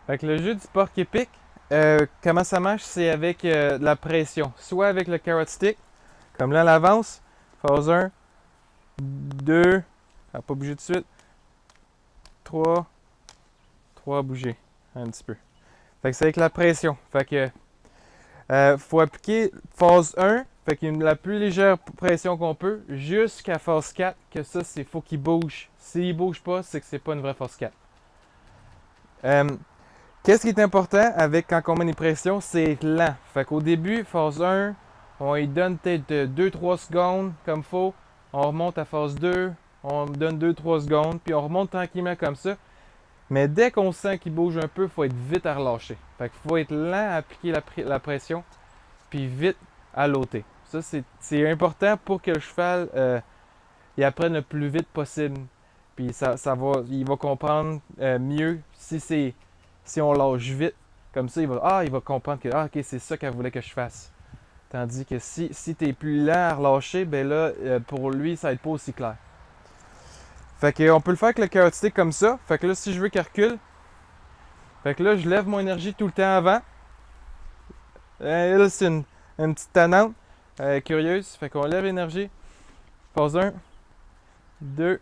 Fait que le jeu du porc épic, comment ça marche, c'est avec de la pression. Soit avec le carrot stick, comme là, on avance. Phase 1, 2, pas bouger tout de suite. 3, 3 bouger un petit peu. Fait que c'est avec la pression. Fait que faut appliquer phase 1, fait qu'il y a la plus légère pression qu'on peut, jusqu'à phase 4, que ça, c'est faut qu'il bouge. S'il bouge pas, c'est que c'est pas une vraie phase 4. Qu'est-ce qui est important avec quand on met des pressions, c'est être lent. Fait qu'au début, phase 1, on lui donne peut-être 2-3 secondes comme faut. On remonte à phase 2, on donne 2-3 secondes, puis on remonte tranquillement comme ça. Mais dès qu'on sent qu'il bouge un peu, il faut être vite à relâcher. Fait qu'il faut être lent à appliquer la pression, puis vite à l'ôter. Ça, c'est important pour que le cheval il apprenne le plus vite possible. Puis il va comprendre mieux si on lâche vite. Comme ça, il va comprendre que ok, c'est ça qu'elle voulait que je fasse. Tandis que si tu es plus lent à relâcher, ben là, pour lui, ça va être pas aussi clair. Fait qu'on peut le faire avec le carrot stick comme ça. Fait que là, si je veux qu'il recule, fait que là, je lève mon énergie tout le temps avant. Là, c'est une petite tannante curieuse. Fait qu'on lève l'énergie. Phase 1, 2,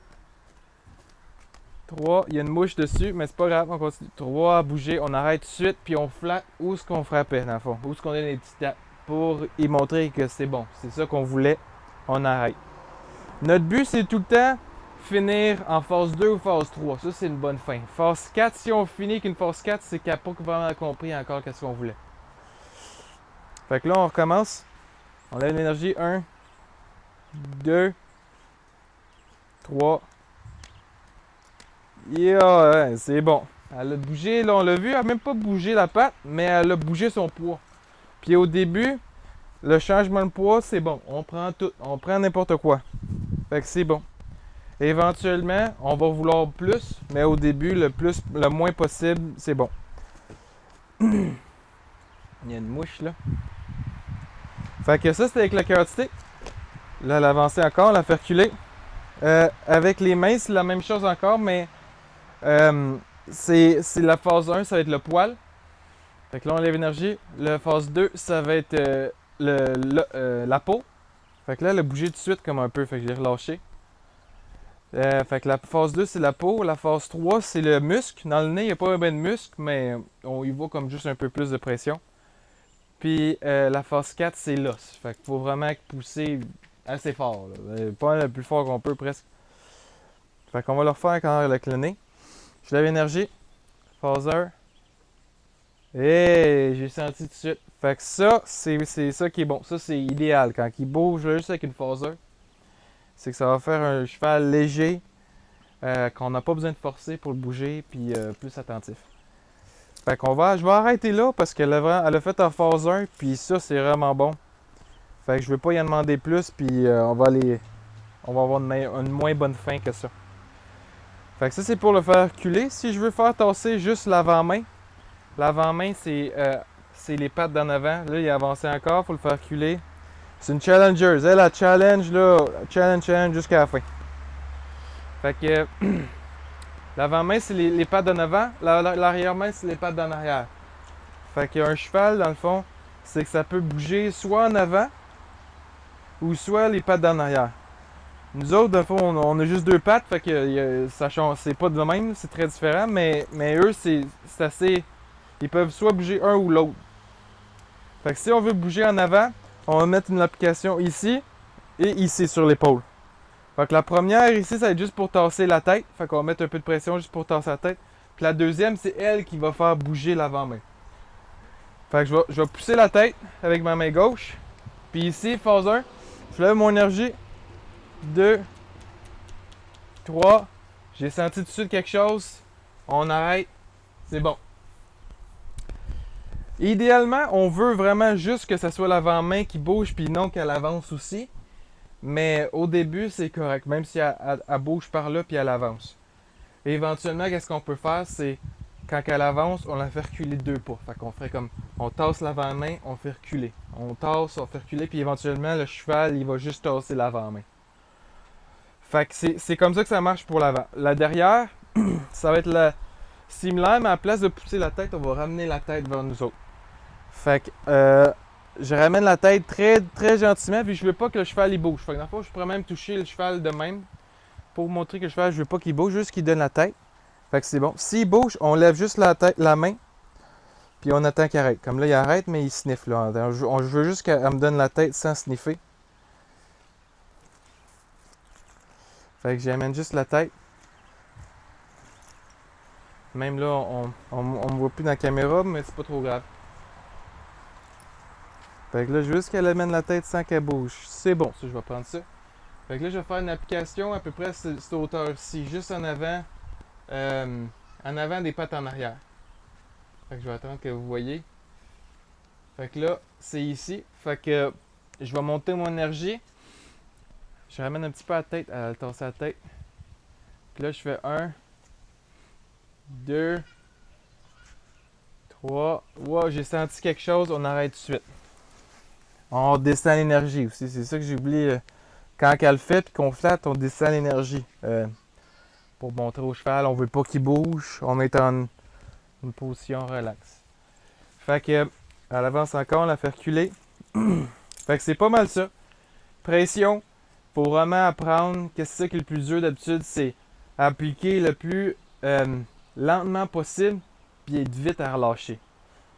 3. Il y a une mouche dessus, mais c'est pas grave. On continue. 3 à bouger. On arrête tout de suite, puis on flatte où est-ce qu'on frappait, dans le fond. Où est-ce qu'on a des petits tapes pour y montrer que c'est bon. C'est ça qu'on voulait. On arrête. Notre but, c'est tout le temps finir en phase 2 ou phase 3. Ça, c'est une bonne fin. Phase 4, si on finit qu'une phase 4, c'est qu'il n'a pas vraiment compris encore qu'est-ce qu'on voulait. Fait que là, on recommence. On lève l'énergie. 1, 2, 3. Yeah, c'est bon. Elle a bougé, là, on l'a vu. Elle n'a même pas bougé la patte, mais elle a bougé son poids. Puis au début, le changement de poids, c'est bon. On prend tout. On prend n'importe quoi. Fait que c'est bon. Éventuellement, on va vouloir plus, mais au début, le moins possible, c'est bon. Il y a une mouche là. Fait que ça, c'était avec le carrot stick. Là, l'avancer encore, la faire reculer. Avec les mains, c'est la même chose encore, mais c'est la phase 1, ça va être le poil. Fait que là, on lève l'énergie. La phase 2, ça va être la peau. Fait que là, elle a bougé tout de suite comme un peu, fait que je l'ai relâché. Fait que la phase 2, c'est la peau. La phase 3, c'est le muscle. Dans le nez, il n'y a pas bien de muscle, mais on y voit comme juste un peu plus de pression. Puis la phase 4, c'est l'os. Fait qu'il faut vraiment pousser assez fort. Là. Pas le plus fort qu'on peut presque. Fait qu'on va le refaire quand avec le nez. Je lève l'énergie. Phase 1. Et j'ai senti tout de suite. Fait que ça, c'est ça qui est bon. Ça, c'est idéal. Quand il bouge juste avec une phase 1, c'est que ça va faire un cheval léger, qu'on n'a pas besoin de forcer pour le bouger, puis plus attentif. Fait je vais arrêter là parce qu'elle a fait en phase 1, puis ça, c'est vraiment bon. Fait que je vais pas y en demander plus, puis on va avoir une moins bonne fin que ça. Fait que ça, c'est pour le faire reculer. Si je veux faire tasser juste l'avant-main, c'est les pattes d'en avant. Là, il a avancé encore, faut le faire reculer. C'est une Challenger. Elle, la challenge, là, challenge jusqu'à la fin. Fait que l'avant-main, c'est les pattes d'en avant. L'arrière-main, c'est les pattes d'en arrière. Fait qu'un cheval, dans le fond, c'est que ça peut bouger soit en avant ou soit les pattes d'en arrière. Nous autres, dans le fond, on a juste deux pattes, fait que ça change, c'est pas de même, c'est très différent, mais eux, c'est assez. Ils peuvent soit bouger un ou l'autre. Fait que si on veut bouger en avant, on va mettre une application ici et ici sur l'épaule. Fait que la première ici, ça va être juste pour tasser la tête. Fait qu'on va mettre un peu de pression juste pour tasser la tête. Puis la deuxième, c'est elle qui va faire bouger l'avant-main. Fait que je vais pousser la tête avec ma main gauche. Puis ici, phase 1, je lève mon énergie. 2, 3. J'ai senti tout de suite quelque chose. On arrête. C'est bon. Idéalement, on veut vraiment juste que ce soit l'avant-main qui bouge puis non qu'elle avance aussi. Mais au début, c'est correct, même si elle bouge par là puis elle avance. Et éventuellement, qu'est-ce qu'on peut faire, c'est quand elle avance, on la fait reculer 2 pas. Fait qu'on ferait comme, on tasse l'avant-main, on fait reculer. On tasse, on fait reculer, puis éventuellement, le cheval, il va juste tasser l'avant-main. Fait que c'est comme ça que ça marche pour l'avant. La derrière, ça va être similaire, mais à la place de pousser la tête, on va ramener la tête vers nous autres. Fait que je ramène la tête très, très gentiment, puis je veux pas que le cheval il bouge. Fait que dans le fond, je pourrais même toucher le cheval de même pour montrer que le cheval, je veux pas qu'il bouge, juste qu'il donne la tête. Fait que c'est bon. S'il bouge, on lève juste la tête, la main, puis on attend qu'il arrête. Comme là, il arrête, mais il sniffe là. Je veux juste qu'elle me donne la tête sans sniffer. Fait que j'amène juste la tête. Même là, on me voit plus dans la caméra, mais c'est pas trop grave. Fait que là, je veux juste qu'elle amène la tête sans qu'elle bouge. C'est bon, ça, je vais prendre ça. Fait que là, je vais faire une application à peu près à cette hauteur-ci, juste en avant des pattes en arrière. Fait que je vais attendre que vous voyez. Fait que là, c'est ici. Fait que je vais monter mon énergie. Je ramène un petit peu la tête, elle tasse la tête. Puis là, je fais 1, 2, 3. Wow, j'ai senti quelque chose, on arrête tout de suite. On descend l'énergie aussi. C'est ça que j'ai oublié. Quand elle le fait et qu'on flatte, on descend l'énergie. Pour montrer au cheval, on veut pas qu'il bouge. On est en une position relax. Fait que, elle avance encore, on la fait reculer. Fait que c'est pas mal ça. Pression. Faut vraiment apprendre que c'est ça qui est le plus dur d'habitude, c'est appliquer le plus lentement possible puis être vite à relâcher.